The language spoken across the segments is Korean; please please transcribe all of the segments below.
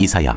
이사야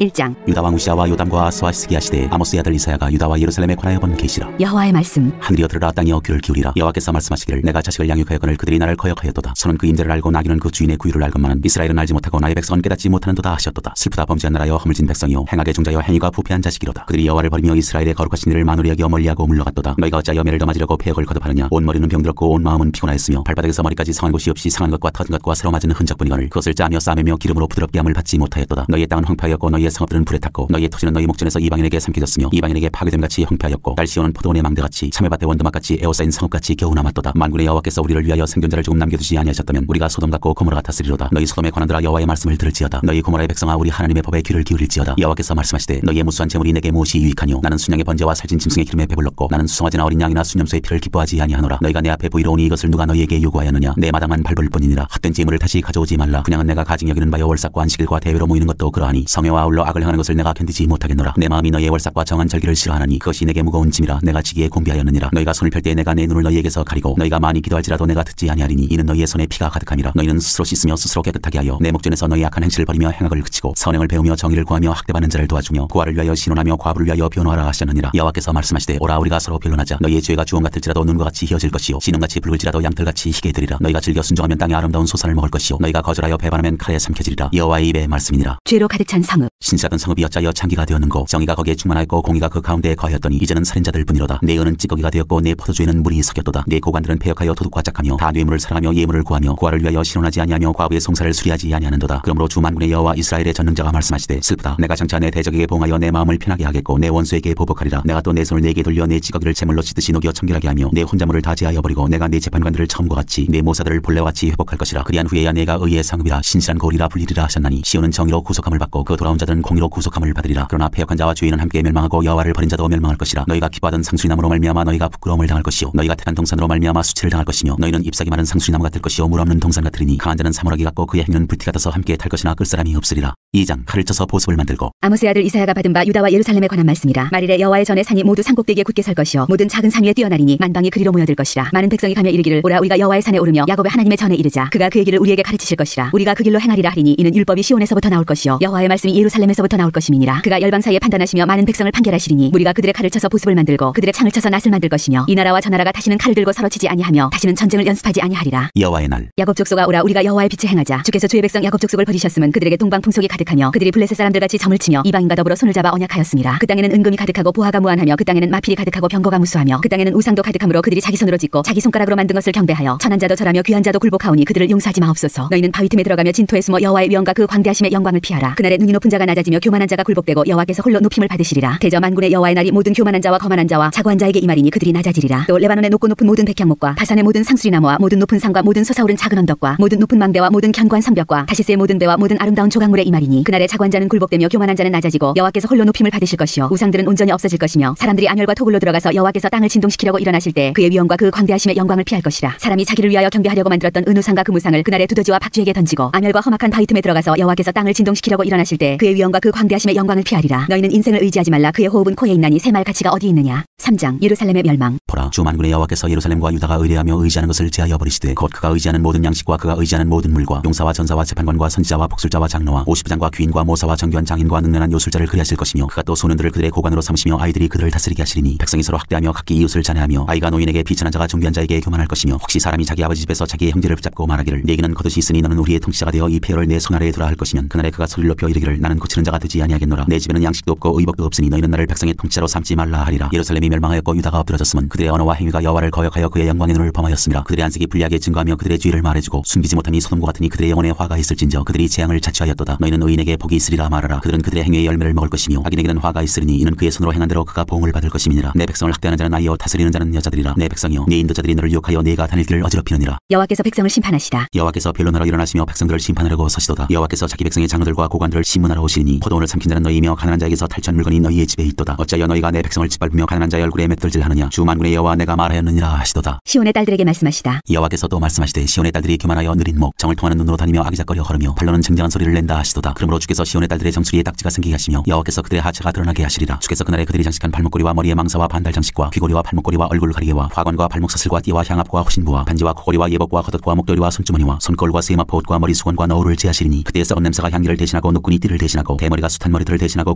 1장. 유다 왕 우시아와 요담과 아스와 히스기야 시대에 아모스의 아들 이사야가 유다와 예루살렘에 관하여 본 계시라. 여호와의 말씀. 하늘이여 들으라, 땅이여 귀를 기울이라. 여호와께서 말씀하시기를 내가 자식을 양육하였거늘 그들이 나를 거역하였도다. 손은 그 임재를 알고 나귀는 그 주인의 구유를 알건만은 이스라엘은 알지 못하고 나의 백성은 깨닫지 못하는도다 하셨도다. 슬프다, 범죄한 나라여, 허물진 백성이요, 행악의 종자여, 행위가 부패한 자식이로다. 그들이 여호와를 버리며 이스라엘의 거룩하신 이를 만홀히 여겨 멀리하고 물러갔도다. 너희가 어찌하여 매를 더 맞으려고 폐역을 거듭하느냐. 온 머리는 병들었고 온 마음은 피곤하였으며 발바닥에서 머리까지 상한 곳이 없이 상한 것과 터진 것과 새로 맞은 흔적뿐이거늘 그것을 짜며 싸매며 기름으로 부드럽게 함을 받지 못하였도다. 너희의 땅은 황폐하였고 너희의 성읍들은 불에 탔고 너희의 토지는 너희 목전에서 이방인에게 삼켜졌으며 이방인에게 파괴됨같이 황폐하였고 딸 시온은 포도원의 망대같이 참외밭의 원두막같이 에워싸인 성읍같이 겨우 남았도다. 만군의 여호와께서 우리를 위하여 생존자를 조금 남겨두지 아니하셨다면 우리가 소돔 같고 고모라 같았으리로다. 너희 소돔의 관원들아, 여호와의 말씀을 들을지어다. 너희 고모라의 백성아, 우리 하나님의 법에 귀를 기울일지어다. 여호와께서 말씀하시되 너희의 무수한 재물이 내게 무엇이 유익하뇨. 나는 순양의 번제와 살찐 짐승의 기름에 배불렀고 나는 수송아지나 어린 양이나 순염소의 피를 기뻐하지 아니하노라. 너희가 내 앞에 보이러 오니 이것을 누가 너희에게 요구하였느냐. 내 마당만 밟을 뿐이니라. 헛된 재물을 다시 가져오지 말라. 그냥은 내가 가증 여기는 바여 월삭과 안식일과 대회로 모이는 것도 그러하니 성회와 아울러 악을 행하는 것을 내가 견디지 못하겠노라. 내 마음이 너희의 월삭과 정한 절기를 싫어하나니 그것이 내게 무거운 짐이라. 내가 지기에 곤비하였느니라. 너희가 손을 펼 때 내가 내 눈을 너희에게서 가리고 너희가 많이 기도할지라도 내가 듣지 아니하리니 이는 너희의 손에 피가 가득함이라. 너희는 스스로 씻으며 스스로 깨끗하게 하여 내 목전에서 너희 악한 행실을 버리며 행악을 그치고 선행을 배우며 정의를 구하며 학대받는 자를 도와주며 고아를 위하여 신원하며 과부를 위하여 변호하라 하셨느니라. 여호와께서 말씀하시되 오라, 우리가 서로 변론하자. 너희의 죄가 주홍 같을지라도 눈과 같이 희어질 것이요 진홍같이 붉을지라도 양털같이 희게 되리라. 너희가 즐겨 순종하면 땅의 아름다운 소산을 먹을 것이요 너희가 거절하여 배반하면 칼에 삼켜지리라. 여호와의 입의 말씀이니라. 죄로 가득 찬 성읍. 신사던 성읍이 어찌하여 창기가 되었는고 정의가 거기에 충만하였고 공의가 그 가운데에 거하였더니 이제는 살인자들 뿐이로다. 내 은은 찌꺼기가 되었고 내 포도주에는 물이 섞였도다. 내 고관들은 패역하여 도둑과 짝하며 다 뇌물을 사랑하며 예물을 구하며 고아를 위하여 신원하지 아니하며 과부의 송사를 수리하지 아니하는도다. 그러므로 주 만군의 여호와 이스라엘의 전능자가 말씀하시되 슬프다. 내가 장차 내 대적에게 봉하여 내 마음을 편하게 하겠고 내 원수에게 보복하리라. 내가 또 내 손을 내게 돌려 내 찌꺼기를 제물로 찢듯이 녹여 청결하게 하며 내 혼자물을 다 제하여 버리고 내가 내 재판관들을 처음과 같이 내 모사들을 본래와 같이 회복할 것이라. 그리한 후에야 내가 의의 상급이라 신실한 거울이라 불리리라 하셨나니 시온은 정의로 구속함을 받고 그 돌아온 자들은 공의로 구속함을 받으리라. 그러나 패역한 자와 죄인은 함께 멸망하고 여호와를 버린 자도 멸망할 것이라. 너희가 기뻐하던 상수리나무로 말미암아 너희가 부끄러움을 당할 것이요 너희가 택한 동산으로 말미암아 수치를 당할 것이며 너희는 잎사귀 마른 상수리나무 같을 것이요 물 없는 동산 같으리니 강한 자는 사물하기 같고 그의 행위는 불티 같아서 함께 탈 것이나 끌 사람이 없으리라. 2장. 칼을 쳐서 보습을 만들고. 아모스의 아들 이사야가 받은 바 유다와 예루살렘에 관한 말씀이라. 말일에 여호와의 전에 산이 모두 산꼭대기에 굳게 설 것이요 모든 작은 산 위에 뛰어나리니 만방이 그리로 모여들 것이라. 많은 백성이 가며 이르기를 오라, 우리가 여호와의 산에 오르며 야곱의 하나님의 전에 이르자. 그가 그의 길을 우리에게 가르치실 것이라. 우리가 그 길로 행하리라 하리니 이는 율법이 시온에서부터 나올 것이요 여호와의 말씀이 예루살렘에서부터 나올 것임이니라. 그가 열방 사이에 판단하시며 많은 백성을 판결하시리니 우리가 그들의 칼을 쳐서 보습을 만들고 그들의 창을 쳐서 낫을 만들 것이며 이 나라와 저 나라가 다시는 칼을 들고 서로 치지 아니하며 다시는 전쟁을 연습하지 아니하리라. 여호와의 날. 야곱 족속아, 오라, 우리가 여호와의 빛에 행하자. 주께서 주의 백성 야곱 족속을 버리셨음은 그들에게 동방 풍속이 가득하며 그들이 블레셋 사람들같이 점을 치며 이방인과 더불어 손을 잡아 언약하였음이라. 그 땅에는 은금이 가득하고 보화가 무한하며 그 땅에는 마필이 가득하고 병거가 무수하며 그 땅에는 우상도 가득하므로 그들이 자기 손으로 짓고 자기 손가락으로 만든 것을 경배하여 천한 자도 절하며 귀한 자도 굴복하오니 그들을 용서하지 마옵소서. 너희는 바위 틈에 들어가며 진토에 숨어 여호와의 위엄과 그 광대하심의 영광을 피하라. 그날에 눈이 높은 자가 낮아지며 교만한 자가 굴복되고 여호와께서 홀로 높임을 받으시리라. 대저 만군의 여호와의 날이 모든 교만한 자와 거만한 자와 자고한 자에게 임하리니 그들이 낮아지리라. 또 레바논의 높고 높은 모든 백향목과 바산의 모든 상수리나무와 모든 높은 산과 모든 솟아오른 작은 언덕과 모든 높은 망대와 모든 견고한 성벽과 다시스의 모든 배와 모든 아름다운 조각물에 임하리니 그날에 자고한 자는 굴복되며 교만한 자는 낮아지고 여호와께서 홀로 높임을 받으실 것이요 우상들은 온전히 없어질 것이며 사람들이 안혈과 토굴로 들어가서 여호와께서 땅을 진동시키려고 일어나실 때 그의 위엄과 그 광대하심의 영광을 피할 것이라. 사람이 자기를 위하여 경배하려고 만들었던 은우상과 금우상을 그날에 두더지와 박쥐에게 던지고 안혈과 험악한 바위 틈에 들어가서 여호와께서 땅을 진동시키려고 일어나실 때 그의 위엄과 그 광대하심의 영광을 피하리라. 너희는 인생을 의지하지 말라. 그의 호흡은 코에 있나니 새말 가치가 어디 있느냐. 3장. 예루살렘의 멸망. 보라, 주 만군의 여호와께서 예루살렘과 유다가 의뢰하며 의지하는 것을 제하여 버리시되 곧 그가 의지하는 모든 양식과 그가 의지하는 모든 물과 용사와 전사와 재판관과 선지자와 복술자와 장로와 오십부장과 귀인과 모사와 정교한 장인과 능란한 요술자를 그리하실 것이며 그가 또 소년들을 그들의 고관으로 삼으시며 아이들이 그들을 다스리게 하시리니 백성이 서로 학대하며 각기 이웃을 잔해하며 아이가 노인에게 비천한 자가 존귀한 자에게 교만할 것이며 혹시 사람이 자기 아버지 집에서 자기의 형제를 붙잡고 말하기를 내게는 겉옷이 있으니 너는 우리의 통치자가 되어 이 폐허를 내 손 아래에 두라 할 것이면 그날에 그가 소리를 높여 이르기를 나는 고치는 자가 되지 아니하겠노라. 내 집에는 양식도 없고 의복도 없으니 너희는 나를 백성의 통치자로 삼지 말라 하리라. 예루살렘이 멸망하였고 유다가 엎드러졌으면 그들의 언어와 행위가 여호와를 거역하여 그의 영광의 눈을 범하였음이라. 그들의 안색이 불리하게 증거하며 그들의 죄를 말해주고 숨기지 못함이 소돔과 같으니 그들의 영혼에 화가 있을진저 그들이 재앙을 자취하였도다. 너희는 의인에게 복이 있으리라 말하라. 그들은 그들의 행위의 열매를 먹을 것이며 악인에게는 화가 있으리니 이는 그의 손으로 행한 대로 그가 보응을 받을 것임이니라. 내 백성을 학대하는 자는 아이요 다스리는 자는 여자들이라. 내 백성이여 내 인도자들이 너를 유혹하여 네가 다닐 길을 어지럽히느니라. 여호와께서 백성을 심판하시다. 여호와께서 변론하러 일어나시며 백성들을 심판하려고 서시도다. 여호와께서 자기 백성의 장로들과 고관들을 심문하러 오시니 포도원을 삼킨 자는 너희며 가난한 자에게서 탈취한 물건이 너희의 집에 있도다. 어찌하여 너희가 내 백성을 짓밟으며 가난한 자의 얼굴에 맷돌질하느냐. 주 만군의 여호와 내가 말하였느니라 하시도다. 시온의 딸들에게 말씀하시다. 여호와께서 또 말씀하시되 시온의 딸들이 교만하여 느린 목 정을 통하는 눈으로 다니며 아기작거려 걸으며 발로는 쟁쟁한 소리를 낸다 하시도다. 그러므로 주께서 시온의 딸들의 정수리에 딱지가 생기게 하시며 여호와께서 그들의 하체가 드러나게 하시리라. 주께서 그날에 그들이 장식한 발목걸이와 머리에 망사와 반달 장식과 귀고리와 발목걸이와 얼굴 가리개와 화관과 발목 사슬과 띠와 향압과 호신부와 반지와 코걸이와 예복과 겉옷과 목도리와 손주머니와 손걸과 세마포 옷과 머리 수건과 너울을 제하시리니 그때의 썩은 냄새가 향기를 대신하고 노끈이 띠를 대신하고 대머리가 숱한 머리들을 대신하고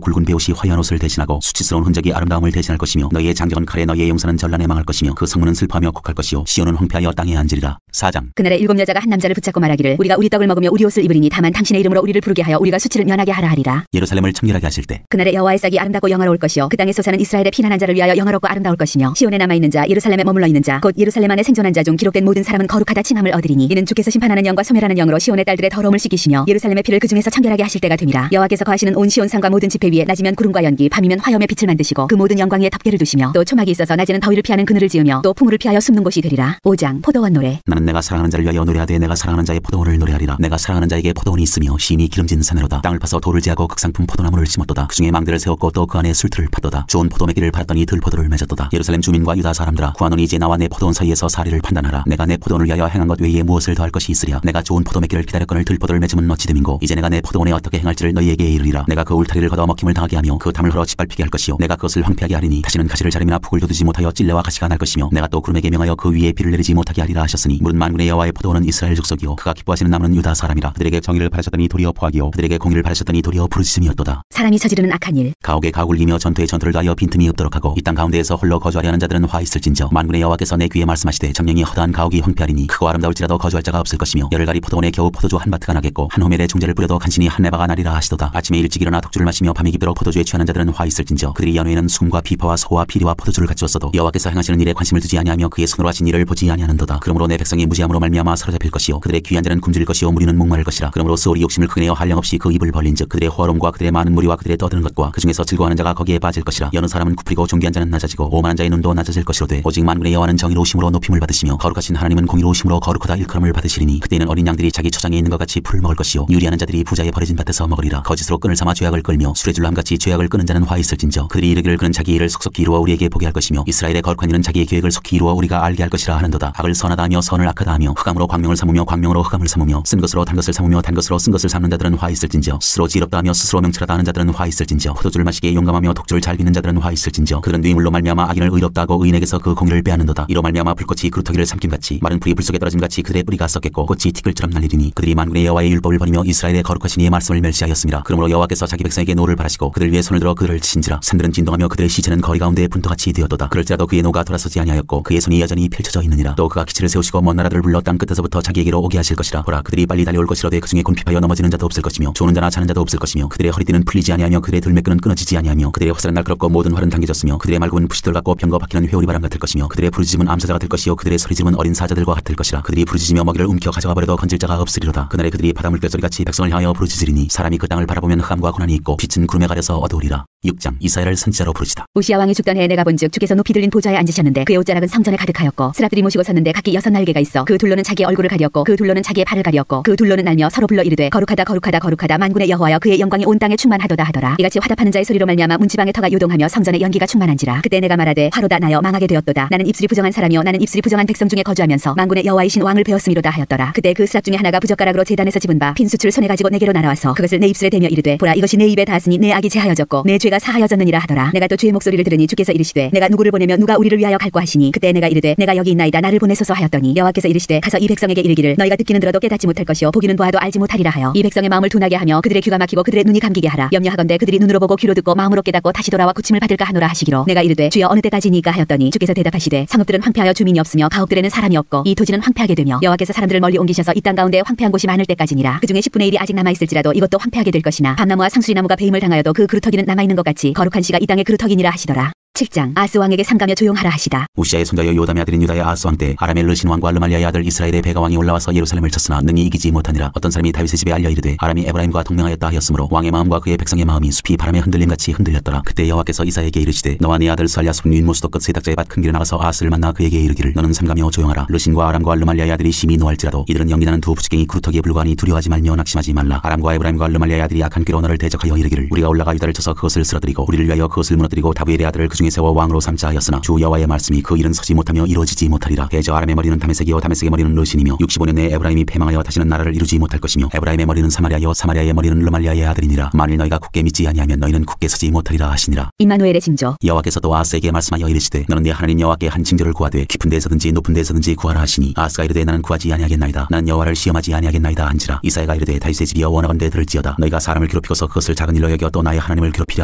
굵은 베옷이 화려한 옷을 대신하고 수치스러운 흔적이 아름다움을 대신할 것이며 너희의 장정은 칼에 너희의 용사는 전란에 망할 것이며 그 성문은 슬퍼하며 곡할 것이요 시온은 황폐하여 땅에 앉으리라. 4장. 그날에 7 여자가 한 남자를 붙잡고 말하기를 우리가 우리 떡을 먹으며 우리 옷을 입으리니 다만 당신의 이름으로 우리를 부르게 하여 우리가 수치를 면하게 하라 하리라. 예루살렘을 청결하게 하실 때 그날에 여호와의 싹이 아름답고 영화로울 것이요 그 땅에 솟아는 이스라엘의 피난한 자를 위하여 영화롭고 아름다울 것이며 시온에 남아있는 자 예루살렘에 머물러 있는 자 곧 예루살렘 안에 생존한 자 중 기록된 모든 사람은 거룩하다 칭함을 얻으리니 이는 주께서 심판하는 영과 소멸하는 영으로 시온의 딸들의 더러움을 씻기시며 예루살렘의 피를 그 중에서 청결하게 하실 때가 됨이라. 여호와께서 거하시는 온 시온 산과 모든 지폐 위에 낮이면 구름과 연기 밤이면 화염의 빛을 만드시고 그 모든 영광 위에 덮개를 두시며 또 초막이 있어서 낮에는 더위를 피하는 그늘을 지으며 또 풍우를 피하여 숨는 곳이 되리라. 5장. 포도원 노래. 나는 내가 사랑하는 자를 위하여 노래하되 내가 사랑하는 자의 포도원을 노래하리라. 내가 사랑하는 자에게 포도원이 있으며 시인이 기름진 산으로다. 땅을 파서 돌을 제하고 극상품 포도나무를 심었도다. 그 중에 망대를 세웠고 또 그 안에 술틀을 팠도다. 좋은 포도 맺기를 팔았더니 들포도를 맺었도다. 예루살렘 주민과 유다 사람들아 구하노니 이제 나와 내 포도원 사이에서 사리를 판단하라. 내가 내 포도원을 위하여 행한 것 외에 무엇을 더할 것이 있으랴. 내가 좋은 포도 맺기를 기다렸거늘 들포도를 맺음은 어찌 됨인고 이제 내가 내 포도원에 어떻게 행할지를 너희에게 이르리라. 내가 그 울타리를 걷어 먹힘을 당하게 하며 그 담을 흘러 짓밟히게 할 것이요 내가 그것을 황폐하게 하리니 다시는 가시를 자름이나 북을 돋우지 못하여 찔레와 가시가 날 것이며 내가 또 구름에게 명하여 그 위에 비를 내리지 못하게 하리라 하셨으니 물은 만군의 여호와의 포도원은 이스라엘 족속이요 그가 기뻐하시는 나무는 유다 사람이라. 그들에게 정의를 바라셨더니 도리어 포악이요 그들에게 공의를 바라셨더니 도리어 부르짖음이었도다. 사람이 저지르는 악한 일. 가옥에 가옥을 이며 전투에 전투를 다하여 빈틈이 없도록 하고 이 땅 가운데에서 홀로 거주하려 하는 자들은 화 있을진저 만군의 여호와께서 내 귀에 말씀하시되 정령이 허다한 가옥이 황폐하리니 크고 아름다울지라도 거주할 자가 없을 것이며 열흘가리 포도원에 겨우 포도주 한 바트가 나겠고 한 호멜에 중재를 뿌려도 간신히 한 내바가 나리라 하시도다. 아침에 일찍 일어나 독주를 마시며 밤이 깊도록 포도주에 취하는 자들은 화 있을진저 그들이 연후에는 숨과 비파와 소와 피리와 포도주를 갖추었어도 여호와께서 행하시는 일에 관심을 두지 아니하며 그의 손으로 하신 일을 보지 아니하는도다. 그러므로 내 백성이 무지함으로 말미암아 사로잡힐 것이요 그들의 귀한 자는 굶주릴 것이요 무리는 목마를 것이라. 그러므로 스올이 욕심을 크게 내어 한량없이 그 입을 벌린즉 그들의 호화로움과 그들의 많은 무리와 그들의 떠드는 것과 그 중에서 즐거워하는 자가 거기에 빠질 것이라. 여느 사람은 굽히고 존귀한 자는 낮아지고 오만한 자의 눈도 낮아질 것이로되 오직 만군의 여호와는 정의로우심으로 높임을 받으시며 거룩하신 하나님은 공의로우심으로 거룩하다 일컬음을 받으시리니 그때는 어린 양들이 자기 초장에 있는 것 같이 풀을 먹을 것이요 유리하는 자들이 부자의 버려진 밭에서 먹으리라. 거짓으로 끈을 삼아 죄악을 끌며 수레줄로 함같이 죄악을 끄는 자는 화 있을진저 그들이 이르기를 그는 자기 일을 속속히 이루어 우리에게 보게 할 것이며 이스라엘의 거룩한 이는 자기의 계획을 속히 이루어 우리가 알게 할 것이라 하는도다. 악을 선하다 하며 선을 악하다 하며 흑암으로 광명을 삼으며 광명으로 흑암을 삼으며 쓴 것으로 단 것을 삼으며 단 것으로 쓴 것을 삼는 자들은 화 있을진저 스스로 지럽다 하며 스스로 명철하다 하는 자들은 화 있을진저 포도주를 마시기에 용감하며 독주를 잘 빚는 자들은 화 있을진저 그들은 뇌물로 말미암아 악인을 의롭다 하고 의인에게서 그 공의를 빼앗는도다. 이로 말미암아 불꽃이 그루터기를 삼킴같이 마른 풀이 불속에 떨어짐같이 그들의 뿌리가 썩겠고 꽃이 티끌처럼 날리리니 그들이 만군의 여호와의 율법을 버리며 이스라엘의 거룩하신 이의 말씀을 멸시하였습니다. 그러므로 여호와께서 자기 백성에게 노를 바라시고 그들 위에 손을 들어 그들을 친지라. 산들은 진동하며 그들의 시체는 거리 가운데 분토같이 되었도다. 그럴지라도 그의 노가 돌아서지 아니하였고 그의 손이 여전히 펼쳐져 있느니라. 또 그가 기치를 세우시고 먼 나라들을 불러 땅 끝에서부터 자기에게로 오게 하실 것이라. 보라 그들이 빨리 달려올 것이로되 그 중에 곤핍하여 넘어지는 자도 없을 것이며 조는 자나 자는 자도 없을 것이며 그들의 허리띠는 풀리지 아니하며 그들의 들매끈은 끊어지지 아니하며 그들의 화살은 날카롭고 모든 활은 당겨졌으며 그들의 말굽은 부시돌 같고 병거 박히는 회오리 바람 같을 것이며 그들의 부르짖음은 암사자가 될 것이요 그들의 소리짐은 어린 사자들과 같을 것이라. 그들이 부르짖으며 먹이를 움켜 가져가 버려도 건질 자가 없으리로다. 그날에 그들이 바다 물결소리같이 백성을 향하여 부르짖으리니 사람이 그 땅을 바라보면 흑암과 고난이 있고 빛은 구름에 가려서 어두우리라. 6장. 이사야를 선지자로 부르시다. 우시야 왕이 죽던 해에 내가 본즉 주께서 높이 들린 보좌에 앉으셨는데 그의 옷자락은 성전에 가득하였고 스랍들이 모시고 섰는데 각기 6날개가 있어 그 둘로는 자기의 얼굴을 가리었고 그 둘로는 자기의 발을 가리었고 그 둘로는 날며 서로 불러 이르되 거룩하다 거룩하다 거룩하다 만군의 여호와여 그의 영광이 온 땅에 충만하도다 하더라. 이같이 화답하는 자의 소리로 말미암아 문지방의 터가 요동하며 성전의 연기가 충만한지라. 그때 내가 말하되 화로다 나여 망하게 되었도다. 나는 입술이 부정한 사람이요 나는 입술이 부정한 백성 중에 거주하면서 만군의 여호와이신 왕을 배웠음이로다 하였더라. 그때 그 스랍 중에 하나가 부젓가락으로 제단에서 집은 바 빈 숯을 손에 가지고 내게로 날아와서 그것을 내 입술에 대며 이르되 보라 이것이 내 입에 닿았으니 내 악이 제하여졌고 내 죄가 사하여졌느니라 하더라. 내가 또 주의 목소리를 들으니 주께서 이르시되 내가 누구를 보내며 누가 우리를 위하여 갈고 하시니 그때 내가 이르되 내가 여기 있나이다 나를 보내소서 하였더니 여호와께서 이르시되 가서 이 백성에게 이르기를 너희가 듣기는 들어도 깨닫지 못할 것이요 보기는 보아도 알지 못하리라 하여 이 백성의 마음을 둔하게 하며 그들의 귀가 막히고 그들의 눈이 감기게 하라. 염려하건대 그들이 눈으로 보고 귀로 듣고 마음으로 깨닫고 다시 돌아와 고침을 받을까 하노라 하시기로 내가 이르되 주여 어느 때까지니까 하였더니 주께서 대답하시되 성읍들은 황폐하여 주민이 없으며 가옥들에는 사람이 없고 이 토지는 황폐하게 되며 여호와께서 사람들을 멀리 옮기셔서 이 땅 가운데 황폐한 곳이 많을 때까지니라. 그 중에 10분의 1이 아직 남아있을지라도 이것도 황폐하게 될 것이나 밤나무와 상수리나무가 배임을 당하여도 그 그루터기는 남아있는 것 같이 거룩한 씨가 이 땅의 그루터기니라 하시더라. 7장. 아스 왕에게 삼가며 조용하라 하시다. 우시아의 손자여 요담의 아들인 유다의 아스 왕 때 아람의 르신 왕과 르말리아의 아들 이스라엘의 베가 왕이 올라와서 예루살렘을 쳤으나 능히 이기지 못하니라. 어떤 사람이 다윗의 집에 알려 이르되 아람이 에브라임과 동맹하였다 하였으므로 왕의 마음과 그의 백성의 마음이 숲이 바람에 흔들림같이 흔들렸더라. 그때 여호와께서 이사야에게 이르시되 너와 네 아들 스알랴손 윗모스도 끝 세탁자의 밭 큰 길에 나가서 아스를 만나 그에게 이르기를 너는 삼가며 조용하라. 르신과 아람과 르말리아의 아들이 심히 노할지라도 이들은 연기나는 두 부지깽이 구루터기에 불과하니 두려워하지 말며 낙심하지 말라. 아람과 에브라임과 르말리아의 아들이 악한 꾀로 너를 대적하여 이르기를 우리가 올라가 유다를 쳐서 그것을 쓰러뜨리고 우리를 위하여 그것을 무너뜨리고 다윗의 아들을 그 중에 세워 왕으로 삼자 하였으나 주 여호와의 말씀이 그 일은 서지 못하며 이루어지지 못하리라. 대저 아람의 머리는 다메섹이요 다메섹의 머리는 르신이며 65년 내에 에브라임이 패망하여 다시는 나라를 이루지 못할 것이며 에브라임의 머리는 사마리아요 사마리아의 머리는 르말리아의 아들이니라. 만일 너희가 굳게 믿지 아니하면 너희는 굳게 서지 못하리라 하시니라. 임마누엘의 징조. 여호와께서 또 아하스에게 말씀하여 이르시되 너는 네 하나님 여호와께 한 징조를 구하되 깊은 데서든지 높은 데서든지 구하라 하시니 아하스가 이르되 나는 구하지 아니하겠나이다. 나는 여호와를 시험하지 아니하겠나이다 한지라. 이사야가 이르되 다윗의 집이여 원하건대 들을지어다. 너희가 사람을 괴롭히고서 그것을 작은 일로 여겨 또 나의 하나님을 괴롭히려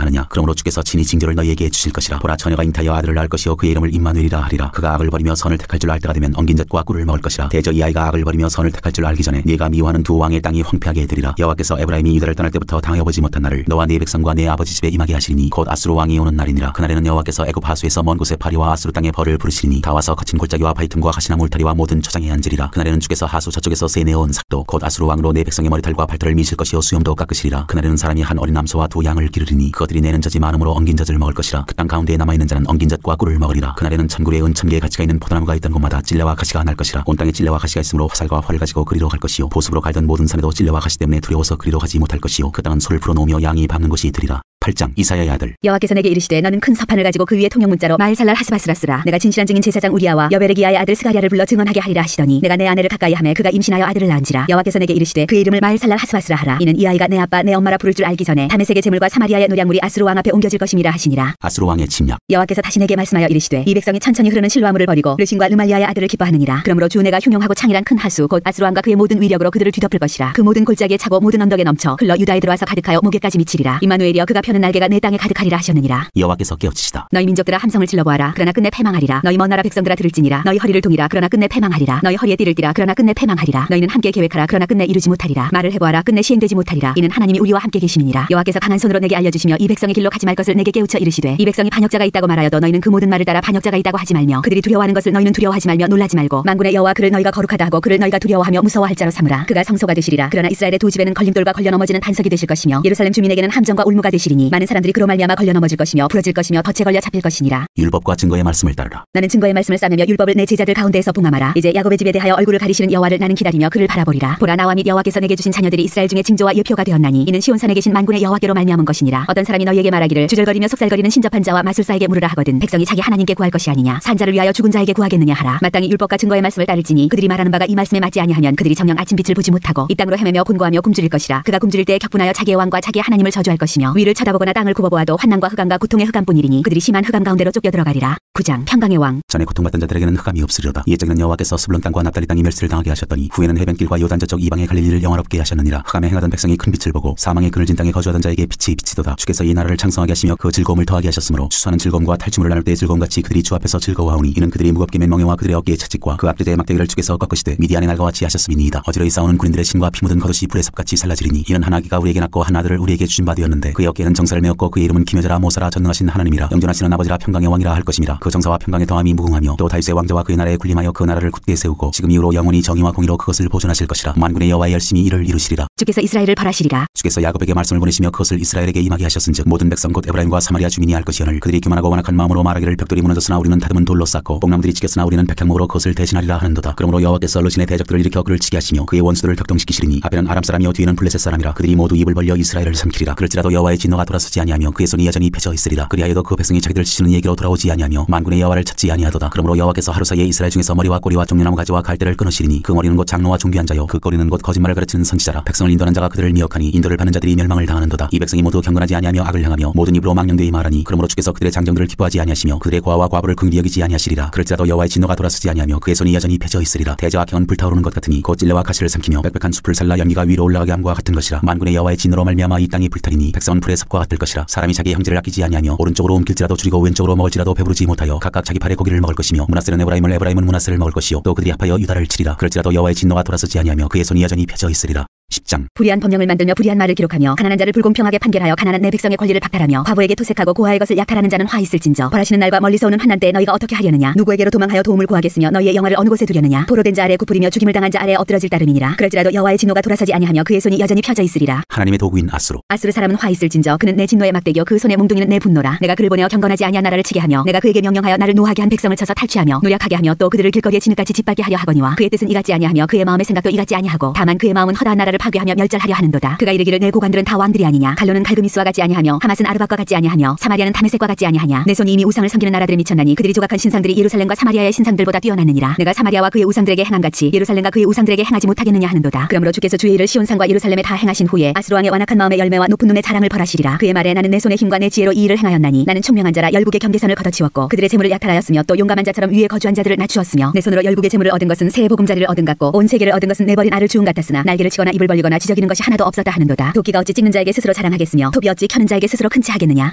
하느냐. 그러므로 주께서 친히 징조를 너희에게 주실 것이라. 보라 처녀가 잉타하여 아들을 낳을 것이요 그의 이름을 임마누엘이라 하리라. 그가 악을 버리며 선을 택할 줄 알 때가 되면 엉긴 젖과 꿀을 먹을 것이라. 대저 이 아이가 악을 버리며 선을 택할 줄 알기 전에 네가 미워하는 두 왕의 땅이 황폐하게 되리라. 여호와께서 에브라임이 유다를 떠날 때부터 당해보지 못한 날을 너와 네 백성과 네 아버지 집에 임하게 하시리니 곧 아수르 왕이 오는 날이니라. 그날에는 여호와께서 애굽 하수에서 먼 곳에 파리와 아수르 땅의 벌을 부르시리니 다 와서 거친 골짜기와 바위틈과 가시나무 울타리와 모든 초장에 앉으리라. 그날에는 주께서 하수 저쪽에서 세내어온 삭도 곧 아수르 왕으로 네 백성의 머리털과 발털을 미실 것이요 수염도 깎으시리라. 그날에는 사람이 한 어린 암소와 두 양을 기르리니 그것들이 내는 젖이 많음으로 엉긴 젖을 먹을 것이라. 그 땅 가운데에 남아있는 자는 엉긴 젖과 꿀을 먹으리라. 그날에는 천굴에 은천개의 가치가 있는 포도나무가 있던 곳마다 찔레와 가시가 날 것이라. 온 땅에 찔레와 가시가 있으므로 화살과 활을 가지고 그리로 갈 것이요 보습으로 갈던 모든 산에도 찔레와 가시 때문에 두려워서 그리로 가지 못할 것이요 그 땅은 소를 풀어놓으며 양이 밟는 곳이 되리라. 8장 이사야의 아들. 여호와께서 내게 이르시되 너는 큰 서판을 가지고 그 위에 통역 문자로 마을살랄 하스바스라 쓰라. 내가 진실한 증인 제사장 우리야와 여베레기야의 아들 스가랴를 불러 증언하게 하리라 하시더니 내가 내 아내를 가까이 하매 그가 임신하여 아들을 낳은지라. 여호와께서 내게 이르시되 그의 이름을 마을살랄 하스바스라 하라. 이는 이 아이가 내 아빠 내 엄마라 부를 줄 알기 전에 다메섹의 재물과 사마리아의 노량물이 아수르 왕 앞에 옮겨질 것임이라 하시니라. 아수르 왕의 침략. 여호와께서 다시 내게 말씀하여 이르시되 이 백성이 천천히 흐르는 실로아물을 버리고 르신과 르말리아의 아들을 기뻐하느니라. 그러므로 주 내가 흉용하고 창이란 큰 하수 곧 아수르 왕과 그의 모든 위력으로 그들을 뒤덮을 것이라. 그 모든 골짜기에 차고 모든 언덕에 넘쳐 흘러 유다에 들어와서 가득하여 목에까지 미치리라. 임마누엘이여 그가 펴는 날개가 내 땅에 가득하리라 하셨느니라. 여호와께서 깨우치시다. 너희 민족들아 함성을 질러 보아라. 그러나 끝내 패망하리라. 너희 먼 나라 백성들아 들을지니라. 너희 허리를 동이라. 그러나 끝내 패망하리라. 너희 허리에 띠를 띠라. 그러나 끝내 패망하리라. 너희는 함께 계획하라. 그러나 끝내 이루지 못하리라. 말을 해보아라. 끝내 시행되지 못하리라. 이는 하나님이 우리와 함께 계심이니라. 여호와께서 강한 손으로 내게 알려주시며 이 백성의 길로 가지 말 것을 내게 깨우쳐 이르시되 이 백성이 반역자가 있다고 말하여도 너희는 그 모든 말을 따라 반역자가 있다고 하지 말며 그들이 두려워하는 것을 너희는 두려워하지 말며 놀라지 말고 만군의 여호와 그를 너희가 거룩하다 하고 그를 너희가 두려워하며 무서워할 자로 삼으라. 그가 성소가 되시리라. 그러나 이스라엘의 두 집에는 걸림돌과 걸려 넘어지는 반석이 되실 것이며 예루살렘 주민에게는 함정과 울무가 되시리니 많은 사람들이 그로 말미암아 걸려 넘어질 것이며 부러질 것이며 덫에 걸려 잡힐 것이니라. 율법과 증거의 말씀을 따르라. 나는 증거의 말씀을 싸매며 율법을 내 제자들 가운데에서 봉함하라. 이제 야곱의 집에 대하여 얼굴을 가리시는 여호와를 나는 기다리며 그를 바라보리라. 보라 나와 및 여호와께서 내게 주신 자녀들이 이스라엘 중에 징조와 예표가 되었나니 이는 시온산에 계신 만군의 여호와께로 말미암은 것이니라. 어떤 사람이 너희에게 말하기를 주절거리며 속살거리는 신접한 자와 마술사에게 물으라 하거든 백성이 자기 하나님께 구할 것이 아니냐 산자를 위하여 죽은 자에게 구하겠느냐 하라. 마땅히 율법과 증거의 말씀을 따를지니 그들이 말하는 바가 이 말씀에 맞지 아니하면 그들이 정녕 아침빛을 보지 못하고 이 땅으로 헤매며 곤고하며 굶주릴 것이라. 그가 굶주릴 때에 격분하여 자기의 왕과 자기의 하나님을 저주할 것이며 위를 쳐다보거나 땅을 굽어보아도 환난과 흑암과 고통의 흑암뿐이리니 그들이 심한 흑암 가운데로 쫓겨 들어가리라. 9장 평강의 왕. 전에 고통받던 자들에게는 흑암이 없으리로다. 이에적에는 여호와께서 스불론 땅과 납달리 땅이 멸시를 당하게 하셨더니 후에는 해변길과 요단 저쪽 이방의 갈릴리를 영화롭게 하셨느니라. 흑암에 행하던 백성이 큰 빛을 보고 사망의 그늘진 땅에 거주하던 자에게 빛이 비치도다. 주께서 이 나라를 창성하게 하시며 그 즐거움을 더하게 하셨으므로 추수하는 즐거움과 탈취물을 나눌 때의 즐거움같이 그들이 주 앞에서 즐거워하오니 이는 그들이 무겁게 맨 멍에와 그들의 어깨의 채찍과 그 압제자의 막대기를 주께서 꺾으시되 미디안의 날과 같이 하셨음이니이다. 어지러이 싸우는 군인들의 신과 피 묻은 겉옷이 불의 섭같이 살라지리니 이는 한 아기가 우리에게 낳고 한 아들을 우리에게 주신 바 되었는데 그의 어깨에는 정사를 메었고 그의 이름은 기묘자라 모사라 전능하신 하나님이라 영존하시는 아버지라 평강의 왕이라 할 것임이라. 그 정사와 평강의 더함이 무궁하며 또 다윗의 왕자와 그의 나라에 군림하여 그 나라를 굳게 세우고 지금 이후로 영원히 정의와 공의로 그것을 보존하실 것이라. 만군의 여호와의 열심히 이를 이루시리라. 주께서 이스라엘을 벌하시리라. 주께서 야곱에게 말씀을 보내시며 그것을 이스라엘에게 임하게 하셨은즉 모든 백성 곧 에브라임과 사마리아 주민이 알 것이오늘 그들이 교만하고 완악한 마음으로 말하기를 벽돌이 무너졌으나 우리는 다듬은 돌로 쌓고 뽕나무들이 찢겼으나 우리는 백향목으로 그것을 대신하리라 하는도다. 그러므로 여호와께서 르신의 대적들을 일으켜 그를 치게 하시며 그의 원수들을 격동시키시리니 앞에는 아람 사람이요 뒤에는 블레셋 사람이라. 그들이 모두 입을 벌려 이스라엘을 삼키리라. 그럴지라도 여호와의 진노가 돌아서지 아니하며 그의 손이 여전히 펴져 있으리라. 그리하여도 그 백성이 자기들 치시는 얘기로 돌아오지 아니하며 만군의 여호와를 찾지 아니하도다. 그러므로 여호와께서 하루 사이에 이스라엘 중에서 머리와 꼬리와 종려나무 가지와 갈대를 끊으시리니 그 머리는 곧 장로와 존귀한 자요 그 꼬리는 곧 거짓말을 가르치는 선지자라. 백성을 인도하는 자가 그들을 미혹하니 인도를 받는 자들이 멸망을 당하는도다. 이 백성이 모두 경건하지 아니하며 악을 행하며 모든 입으로 망령되이 말하니 그러므로 주께서 그들의 장정들을 기뻐하지 아니하시며 그들의 고아와 과부를 긍휼히 여기지 아니하시리라. 그럴지라도 여호와의 진노가 돌아서지 아니하며 그의 손이 여전히 펴져 있으리라. 대저 악행은 불타오르는 것 같으니 곧 찔레와 가시를 삼키며 빽빽한 숲을 살라 연기가 위로 올라가게 함과 같은 것이라. 만군의 여호와의 진노로 말미암아 이 땅이 불타리니 백성은 불의 섭과 같을 것이라. 사람이 자기의 형제를 아끼지 아니하며 오른쪽으로 옮길지라도 줄이고 왼쪽으로 먹을지라도 배부르지 못하여 각각 자기 팔의 고기를 먹을 것이며 므낫세는 에브라임은 므낫세를 먹을 것이요 또 그들이 합하여 유다를 치리라. 그럴지라도 여호와의 진노가 돌아서지 아니하며 그의 손이 여전히 펴져 있으리라. 10장. 불의한 법령을 만들며 불의한 말을 기록하며 가난한 자를 불공평하게 판결하여 가난한 내 백성의 권리를 박탈하며 과부에게 토색하고 고아의 것을 약탈하는 자는 화 있을진저. 벌하시는 날과 멀리서 오는 환난 때에 너희가 어떻게 하려느냐. 누구에게로 도망하여 도움을 구하겠으며 너희의 영화를 어느 곳에 두려느냐. 포로된 자 아래 굽부리며 죽임을 당한 자 아래 엎드러질 따름이니라. 그럴지라도 여호와의 진노가 돌아서지 아니하며 그의 손이 여전히 펴져 있으리라. 하나님의 도구인 아수르. 아수르 사람은 화 있을진저. 그는 내 진노의 막대기요 그 손의 몽둥이는 내 분노라. 내가 그를 보내어 경건하지 아니한 나라를 치게 하며 내가 그에게 명령하여 나를 노하게 한 백성을 쳐서 탈취하며 노약하게 하며 또 그들을 길거리에 진흙같이 짓밟게 하려 하거니와 그의 뜻은 이같지 아니하며 그의 마음의 생각도 이같지 아니하고 다만 그의 마음은 허다한 나라를 파괴하며 멸절하려 하는도다. 그가 이르기를 내 고관들은 다 왕들이 아니냐. 갈로는 갈그미스와 같지 아니하며 하맛은 아르밧과 같지 아니하며 사마리아는 다메섹과 같지 아니하냐. 내 손이 이미 우상을 섬기는 나라들에 미쳤나니 그들이 조각한 신상들이 예루살렘과 사마리아의 신상들보다 뛰어났느니라. 내가 사마리아와 그의 우상들에게 행한같이 예루살렘과 그의 우상들에게 행하지 못하겠느냐 하는도다. 그러므로 주께서 주의 일을 시온산과 예루살렘에 다 행하신 후에 아수르 왕의 완악한 마음의 열매와 높은 눈의 자랑을 벌하시리라. 그의 말에 나는 내 손의 힘과 내 지혜로 이 일을 행하였나니 나는 총명한 자라 열국의 경계선을 걷어치웠고 그들의 재물을 약탈하였으며 또 용감한 자처럼 위에 거주한 자들을 낮추었으며 내 손으로 열국의 재물을 얻은 것은 새의 보금자리를 얻은 같고 온 세계를 얻은 것은 내버린 알을 주운 같았으나 날개를 치거나 입을 벌리거나 지저귀는 것이 하나도 없었다 하는도다. 도끼가 어찌 찍는 자에게 스스로 자랑하겠으며 톱이 어찌 켜는 자에게 스스로 큰치 하겠느냐.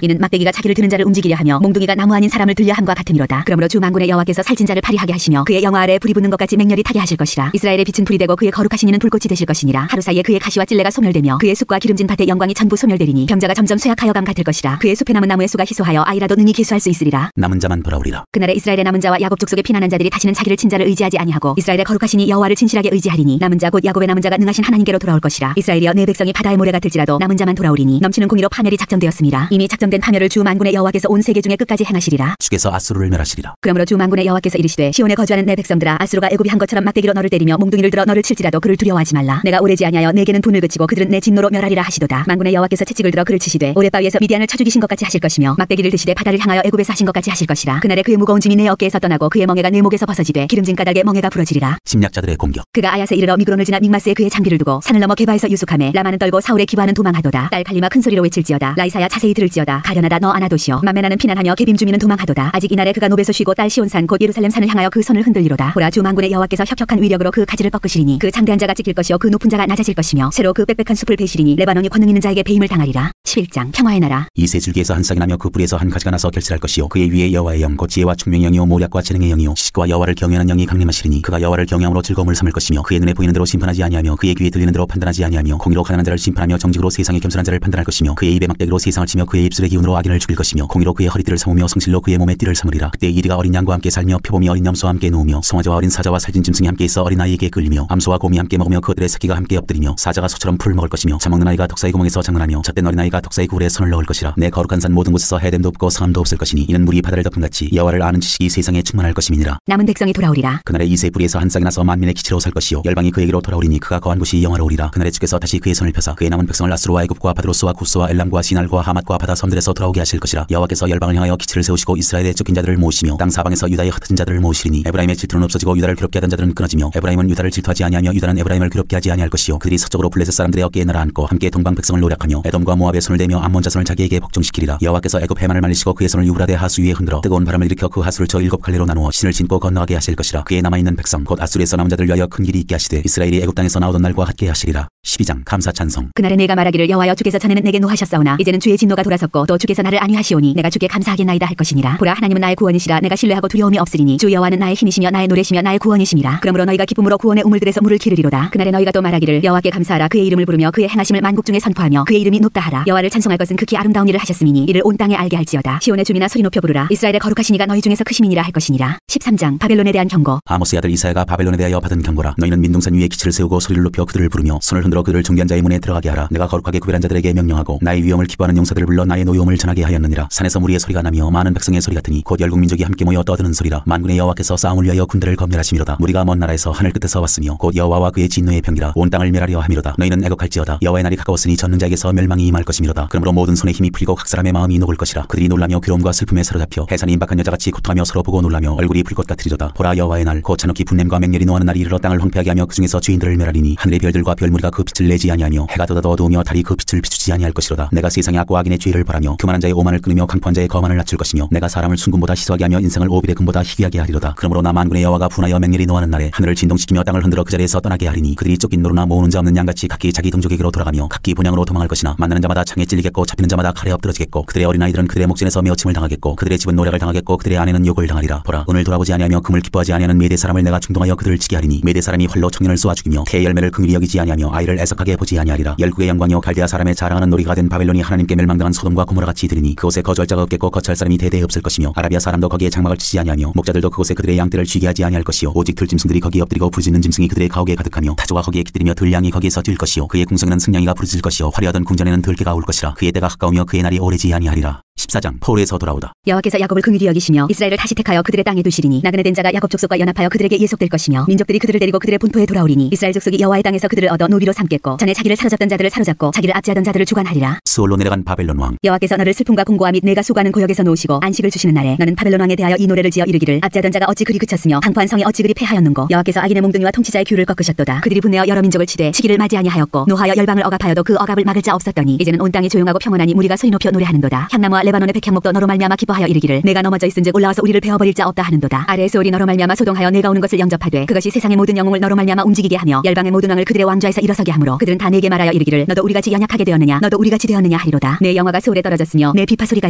이는 막대기가 자기를 드는 자를 움직이려 하며 몽둥이가 나무 아닌 사람을 들려 함과 같음이로다. 그러므로 주 만군의 여호와께서 살찐 자를 파리하게 하시며 그의 영화 아래에 불이 붙는 것 같이 맹렬히 타게 하실 것이라. 이스라엘의 빛은 불이 되고 그의 거룩하신 이는 불꽃이 되실 것이니라. 하루 사이에 그의 가시와 찔레가 소멸되며 그의 숲과 기름진 밭의 영광이 전부 소멸되리니 병자가 점점 쇠약하여 감 같을 것이라. 그의 숲에 남은 나무의 수가 희소하여 아이라도 능히 계수할 수 있으리라. 남은 자만 돌아오리라. 그날에 이스라엘의 남은 자와 야곱 족속의 피난한 자들이 다시는 자기를 친 자를 의지하지 아니하고 이스라엘의 거룩하시니 여호와를 진실하게 의지하리니 남은 자 곧 야곱의 남은 자가 능하신 하나님께로 돌아올 것이라. 이스라엘이여 내 백성이 바다의 모래 같을지라도 남은 자만 돌아오리니 넘치는 공의로 파멸이 작정되었음이라. 이미 작정된 파멸을 주 만군의 여호와께서 온 세계 중에 끝까지 행하시리라. 주께서 아수르를 멸하시리라. 그러므로 주 만군의 여호와께서 이르시되 시온에 거주하는 내 백성들아 아수르가 애굽이 한 것처럼 막대기로 너를 때리며 몽둥이를 들어 너를 칠지라도 그를 두려워하지 말라. 내가 오래지 아니하여 내게는 분을 그치고 그들은 내 진노로 멸하리라 하시도다. 만군의 여호와께서 채찍을 들어 그를 치시되 오랫바위에서 미디안을 쳐 죽이신 것 같이 하실 것이며 막대기를 드시되 바다를 향하여 애굽에서 하신 것 같이 하실 것이라. 그날에 그의 무거운 짐이 내 어깨에서 떠나고 그의 멍에가 내 목에서 벗어지되 기름진 까닭에 멍에가 부러지리라. 침략자들의 공격. 그가 아야세 이르러 미그론을 지나 믹마스에 그의 장비를 두고 산을 넘어 게바에서 유숙하매 라마는 떨고 사울의 기바는 도망하도다. 딸 갈리마 큰 소리로 외칠지어다. 라이사야 자세히 들을지어다. 가련하다 너 아나도시여. 맘메나는 피난하며 게빔 주민은 도망하도다. 아직 이날에 그가 노베서 쉬고 딸 시온산 곧 예루살렘 산을 향하여 그 손을 흔들리로다. 보라 주 만군의 여호와께서 혁혁한 위력으로 그 가지를 꺾으시리니 그 장대한 자가 찍힐 것이요 그 높은 자가 낮아질 것이며 새로 그 빽빽한 숲을 베시리니 레바논이 권능 있는 자에게 배임을 당하리라. 11장 평화의 나라. 이 세 줄기에서 한 싹이 나며 그 뿌리에서 한 가지가 나서 결실할 것이요 그의 위에 여호와의 영 곧 지혜와 총명의 영이요 모략과 재능의 영이요 지식과 여호와를 경외하는 영이 강림하시리니 그가 여호와를 경외함으로 즐거움을 삼을 것이며 그의 눈에 보이는 대로 심판하지 아니하며 그의 귀에 들리는 대로 판단하지 아니하며 공의로 가난한 자를 심판하며 정직으로 세상의 겸손한 자를 판단할 것이며 그의 입에 막대기로 세상을 치며 그의 입술의 기운으로 악인을 죽일 것이며 공의로 그의 허리띠를 삼으며 성실로 그의 몸에 띠를 삼으리라. 그때 이리가 어린 양과 함께 살며 표범이 어린 염소와 함께 누우며 송아지와 어린 사자와 살찐 짐승이 함께 있어 어린 아이에게 끌리며 암소와 곰이 함께 먹으며 그들의 새끼가 함께 엎드리며 사자가 소처럼 풀을 먹을 것이며 자먹는 아이가 독사의 구멍에서 장난하며 젖된 어린 아이가 독사의 굴에 손을 넣을 것이라. 내 거룩한 산 모든 곳에서 해됨도 없고 상함도 없을 것이니 이는 물이 바다를 덮음같이 여호와를 아는 지식이 세상에 충만할 것임이니라. 남은 백성이 돌아오리라. 그날에 이세 뿌리에서 한 싹이 나서 만민의 기치로 살 것이요 열방이 그에게로 돌아오리니 그가 거한 곳이 영화로우리라. 그날에 주께서 다시 그의 손을 펴사 그의 남은 백성을 아수르와 애굽과 바드로스와 구스와 엘람과 시날과 하맛과 바다 섬들에서 돌아오게 하실 것이라. 여호와께서 열방을 향하여 기치를 세우시고 이스라엘의 쫓긴 자들을 모으시며 땅 사방에서 유다의 흩어진 자들을 모으시리니 에브라임의 질투는 없어지고 유다를 괴롭게 하던 자들은 끊어지며 에브라임은 유다를 질투하지 아니하며 유다는 에브라임을 괴롭게 하지 아니할 것이요 그들이 서쪽으로 블레셋 사람들의 어깨에 날아앉고 함께 동방 백성을 노략하며 에돔과 모압의 손을 대며 암몬 자손을 자기에게 복종시키리라. 여호와께서 애굽 해만을 말리시고 그의 손을 유브라데 하수 위에 흔들어 뜨거운 바람을 일으켜 그 하수를 저 7갈래로 나누어 신을 신고 건너가게 하실 것이라. 그의 남아있는 백성 곧 아수르에서 남은 자들 위하여 큰 길이 있게 하시되 이스라엘이 애굽 땅에서 나오던 날과 같게 하시리라. 12장 감사 찬송. 그날에 내가 말하기를 여호와여 주께서 전에는 내게 노하셨사오나 이제는 주의 진노가 돌아섰고 또 주께서 나를 안위하시오니 내가 주께 감사하겠나이다 할 것이니라. 보라 하나님은 나의 구원이시라. 내가 신뢰하고 두려움이 없으리니 주 여호와는 나의 힘이시며 나의 노래시며 나의 구원이심이라. 그러므로 너희가 기쁨으로 구원의 우물들에서 물을 기르리로다. 그날에 너희가 또 말하기를 여호와께 감사하라. 그의 이름을 부르며 그의 행하심을 만국 중에 선포하며 그의 이름이 높다 하라. 여호와를 찬송할 것은 극히 아름다운 일을 하셨음이니 이를 온 땅에 알게 할지어다. 시온의 주민아 소리 높여 부르라. 이스라엘의 거룩하신 이가 너희 중에서 크심이니라 할 것이니라. 13장 바벨론에 대한 경고. 아모스의 아들 이사야가 바벨론에 대하여 받은 경고라. 너희는 민둥산 위에 기치를 세우고 소리를 높여 그들을 부르며 손을 흔들어 그들을 중대한 자의 문에 들어가게 하라. 내가 거룩하게 구별한 자들에게 명령하고 나의 위엄을 기뻐하는 용사들을 불러 나의 노여움을 전하게 하였느니라. 산에서 무리의 소리가 나며 많은 백성의 소리 같으니 곧 열국 민족이 함께 모여 떠드는 소리라. 만군의 여호와께서 싸움을 위하여 군대를 검열하심이로다. 무리가 먼 나라에서 하늘 끝에서 왔으며 곧 여호와와 그의 진노의 병이라. 온 땅을 멸하려 함이로다. 너희는 애곡할지어다. 여호와의 날이 가까웠으니 젖는 자에게서 멸망이 임할 것임이로다. 그러므로 모든 손에 힘이 풀리고 각 사람의 마음이 녹을 것이라. 그들이 놀라며 괴로움과 슬픔에 사로잡혀 해산이 임박한 여자같이 고통하며 서로 보고 놀라며 얼굴이 불꽃 같으리로다. 보라 여호와의 날 곧 잔혹히 분냄과 맹렬히 노하는 날이 이르러 땅을 황폐하게 하며 그 중에서 주인들을 멸하리니 하늘의 별들과 별무리가 그 빛을 내지 아니하며 해가 돋아도 어두우며 달이 그 빛을 비추지 아니할 것이로다. 내가 세상의 악과 악인의 죄를 벌하며 교만한 자의 오만을 끊으며 강포한 자의 거만을 낮출 것이며 내가 사람을 순금보다 희소하게 하며 인생을 오빌의 금보다 희귀하게 하리로다. 그러므로 나 만군의 여호와가 분하여 맹렬히 노하는 날에 하늘을 진동시키며 땅을 흔들어 그 자리에서 떠나게 하리니 그들이 쫓긴 노루나 모으는 자 없는 양같이 각기 자기 동족에게로 돌아가며 각기 본향으로 도망할 것이나 만나는 자마다 창에 찔리겠고 잡히는 자마다 칼에 엎드러지겠고 그들의 어린아이들은 그들의 목전에서 메어침을 당하겠고 그들의 집은 노략을 당하겠고 그들의 아내는 욕을 당하리라. 보라 오늘 돌아보지 아니하며 금을 기뻐하지 아니하는 메대 사람을 내가 중동하여 그들을 치게 하리니 메대 사람이 활로 청년을 쏘아 죽이며 태의 열매를 긍휼히 여기지 아니하며 아이를 애석하게 보지 아니하리라. 열국의 영광이요 갈대아 사람의 자랑하는 놀이가 된 바벨론이 하나님께 멸망당한 소돔과 고모라 같이 되리니 그곳에 거주할 자가 없겠고 거처할 사람이 대대에 없을 것이며 아라비아 사람도 거기에 장막을 치지 아니하며 목자들도 그곳에 그들의 양떼를 쥐게 하지 아니할 것이요 오직 들짐승들이 거기에 엎드리고 부르짖는 짐승이 그들의 가옥에 가득하며 타조가 거기에 깃들이며 들량이 거기에서 뛸 것이요 그의 궁성에는 승냥이가 부르짖을 것이요 화려하던 궁전에는 들개가 올 것이라. 그의 때가 가까우며 그의 날이 오래지 아니하리라. 14장 포로에서 돌아오다. 여호와께서 야곱을 긍휼히 여기시며 이스라엘을 다시 택하여 그들의 땅에 두시리니 나그네 된 자가 야곱 족속과 연합하여 그들에게 예속될 것이며 민족들이 그들을 데리고 그들의 본토에 돌아오리니 이스라엘 족속이 여호와의 땅에서 그들을 얻어 노비로 삼겠고 전에 자기를 사로잡던 자들을 사로잡고 자기를 압제하던 자들을 주관하리라. 스올로 내려간 바벨론 왕. 여호와께서 너를 슬픔과 공고와 및 내가 수고하는 고역에서 놓으시고 안식을 주시는 날에 너는 바벨론 왕에 대하여 이 노래를 지어 이르기를 압제하던 자가 어찌 그리 그쳤으며 방포한 성이 어찌 그리 패하였는고 여호와께서 악인의 몽둥이와 통치자의 규를 꺾으셨도다. 그들이 분내어 여러 민족을 치되 치기를 맞이 아니하였고 노하여 열방을 억압하여도 그 억압을 막을 자 없었더니 이제는 온 땅이 조용하고 평온하니 무리가 소리 높여 노래하는도다. 향나무와 레바논의 백향목도 너로 말미암아 기뻐하여 이르기를 내가 넘어져 있은즉 올라와서 우리를 베어버릴 자 없다 하는도다. 아래에서 우리 너로 말미암아 소동하여 내가 오는 것을 영접하되 그것이 세상의 모든 영웅을 너로 말미암아 움직이게 하며 열방의 모든 왕을 그들의 왕좌에서 일어서게 하므로 그들은 다 내게 말하여 이르기를 너도 우리같이 연약하게 되었느냐 너도 우리같이 되었느냐 하리로다. 내 영화가 소울에 떨어졌으며 내 비파 소리가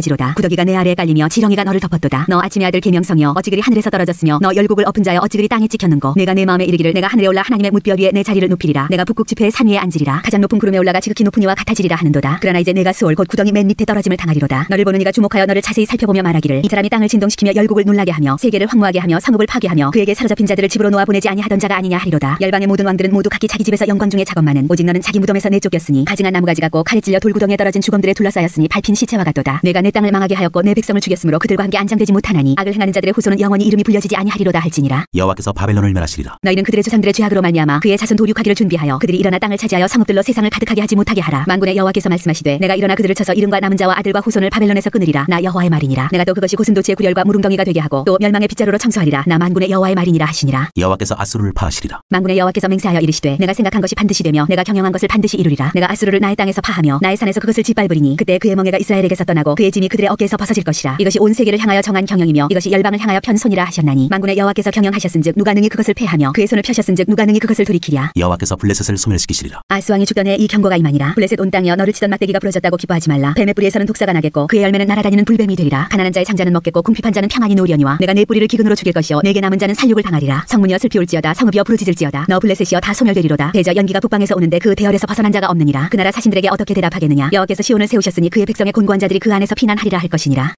지로다. 구더기가 내 아래에 깔리며 지렁이가 너를 덮었도다. 너 아침의 아들 계명성이여 어찌 그리 하늘에서 떨어졌으며 너 열국을 엎은 자여 어찌 그리 땅에 찍혔는고 내가 내 마음에 이르기를 내가 하늘에 올라 하나님의 뭇별 위에 내 자리를 높이리라. 내가 북극 지폐의 산 위에 앉으리라. 가장 높은 구름에 올라가 지극히 높은 이와 같아지리라 하는도다. 그러나 이제 내가 수월 곧 구덩이 맨 밑에 떨어짐을 당하리로다. 너를 보는 이가 주목하여 너를 자세히 살펴보며 말하기를 이 사람이 땅을 진동시키며 열국을 놀라게 하며 세계를 황무하게 하며 성읍을 파괴하며 그에게 사로잡힌 자들을 집으로 놓아 보내지 아니하던 자가 아니냐 하리로다. 열방의 모든 왕들은 모두 각기 자기 집에서 영광 중에 작업만은 오직 너는 자기 무덤에서 내쫓겼으니 가증한 나무가지 같고 칼에 찔려 돌구덩이에 떨어진 주검들에 둘러싸였으니 밟힌 시체와 같도다. 내가 내 땅을 망하게 하였고 내 백성을 죽였으므로 그들과 함께 안장되지 못하나니 악을 행하는 자들의 후손은 영원히 이름이 불려지지 아니하리로다 할지니라. 여호와께서 바벨론을 멸하시리라. 너희는 그들의 조상들의 죄악으로 말미암아 그의 자손 도륙하기를 준비하여 그들이 일어나 땅을 차지하여 성읍들로 세상을 가득하게 하지 못하게 하라. 만군의 여호와께서 말씀하시되 내가 일어나 그들을 쳐서 이름과 남은 자와 아들과 후손을 바벨론에서 끊으리라. 나 여호와의 말이니라. 내가 또 그것이 고슴도치의 구렬과 무릉덩이가 되게 하고 또 멸망의 빗자루로 청소하리라. 나 만군의 여호와의 말이니라 하시니라. 여호와께서 아수르를 파하시리라. 만군의 여호와께서 맹세하여 이르시되 내가 생각한 것이 반드시 되며 내가 경영한 것을 반드시 이루리라. 내가 아수르를 나의 땅에서 파하며 나의 산에서 그것을 짓밟으리니 그때 그의 멍에가 이스라엘에게서 떠나고 그의 짐이 그들의 어깨에서 벗어질 것이라. 이것이 온 세계를 향하여 정한 경영이며 이것이 열방을 향하여 편 손이라 하셨나니 만군의 여호와께서 경영하셨은즉 누가 능히 그것을 패하며 그의 손을 펴셨은즉 누가 능히 그것을 돌이키랴. 여호와께서 블레셋을 소멸시키시리라. 아스 왕이 죽던 해에 이 경고가 임하니라. 블레셋 온 땅이여 너를 치던 막대기가 부러졌다고 기뻐하지 말라. 뱀의 뿌리에서는 독사가 나겠고 그의 열매는 날아다니는 불뱀이 되리라. 가난한 자의 장자는 먹겠고 궁핍한 자는 평안히 놓으려니와 내가 내 뿌리를 기근으로 죽일 것이요 내게 남은 자는 살육을 당하리라. 성문이여 슬피 올지어다 성읍이여 부르짖을지어다. 너 블레셋이여 다 소멸되리로다. 대저 연기가 북방에서 오는데 그 대열에서 벗어난 자가 없느니라. 그 나라 사신들에게 어떻게 대답하겠느냐. 여호와께서 시온을 세우셨으니 그의 백성의 곤고한 자들이 그 안에서 피난하리라 할 것이니라.